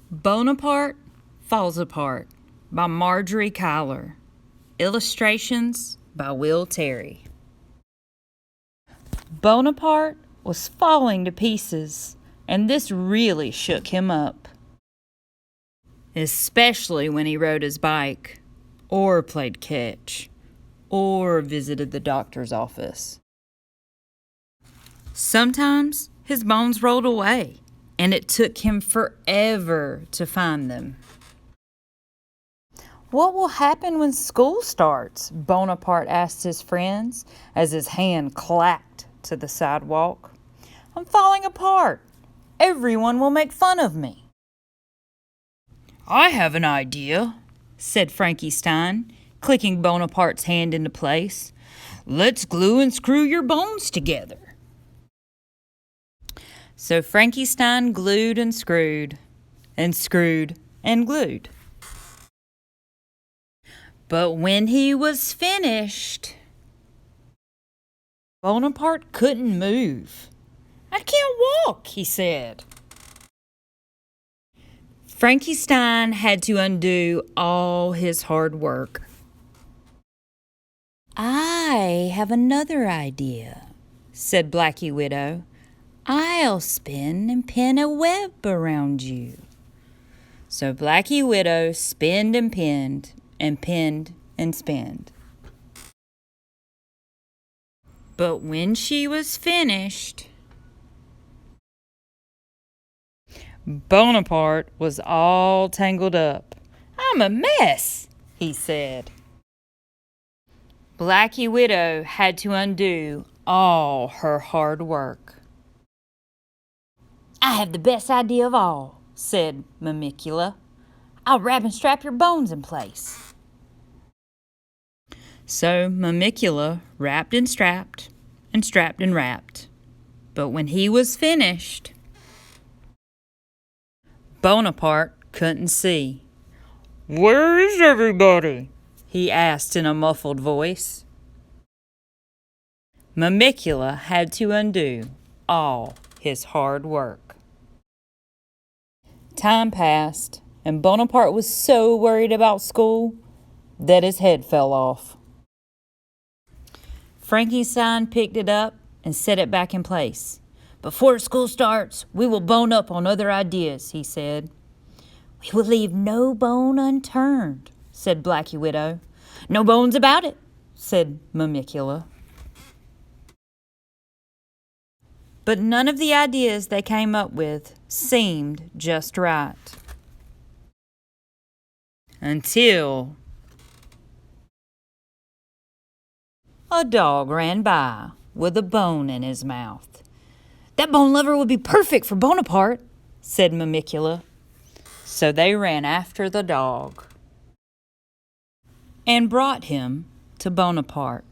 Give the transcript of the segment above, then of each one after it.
Bonaparte Falls Apart by Margery Cuyler. Illustrations by Will Terry. Bonaparte was falling to pieces, and this really shook him up. Especially when he rode his bike, or played catch, or visited the doctor's office. Sometimes his bones rolled away, and it took him forever to find them. "What will happen when school starts?" Bonaparte asked his friends as his hand clacked to the sidewalk. "I'm falling apart. Everyone will make fun of me." "I have an idea," said Frankenstein, clicking Bonaparte's hand into place. "Let's glue and screw your bones together." So Frankenstein glued and screwed, and screwed and glued. But when he was finished, Bonaparte couldn't move. "I can't walk," he said. Frankenstein had to undo all his hard work. "I have another idea," said Blacky Widow. "I'll spin and pin a web around you." So Blacky Widow spinned and pinned and spinned. But when she was finished, Bonaparte was all tangled up. "I'm a mess," he said. Blacky Widow had to undo all her hard work. "I have the best idea of all," said Mamicula. "I'll wrap and strap your bones in place." So Mamicula wrapped and strapped and wrapped. But when he was finished, Bonaparte couldn't see. "Where is everybody?" he asked in a muffled voice. Mamicula had to undo all his hard work. Time passed, and Bonaparte was so worried about school that his head fell off. Frankenstein picked it up and set it back in place. "Before school starts, we will bone up on other ideas," he said. "We will leave no bone unturned," said Blacky Widow. "No bones about it," said Mamicula. But none of the ideas they came up with seemed just right. Until a dog ran by with a bone in his mouth. "That bone lover would be perfect for Bonaparte," said Mamicula. So they ran after the dog and brought him to Bonaparte.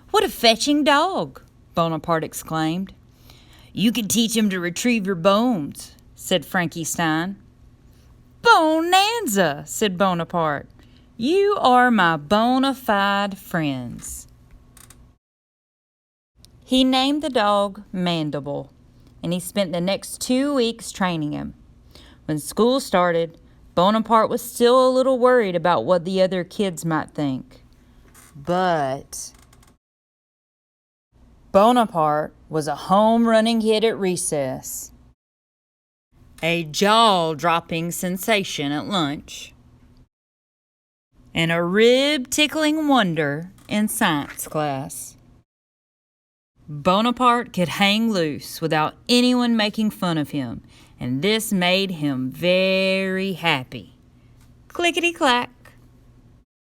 "What a fetching dog!" Bonaparte exclaimed. "You can teach him to retrieve your bones," said Frankenstein. "Bonanza," said Bonaparte. "You are my bona fide friends." He named the dog Mandible, and he spent the next 2 weeks training him. When school started, Bonaparte was still a little worried about what the other kids might think. But Bonaparte was a home-running hit at recess, a jaw-dropping sensation at lunch, and a rib-tickling wonder in science class. Bonaparte could hang loose without anyone making fun of him, and this made him very happy. Clickety-clack.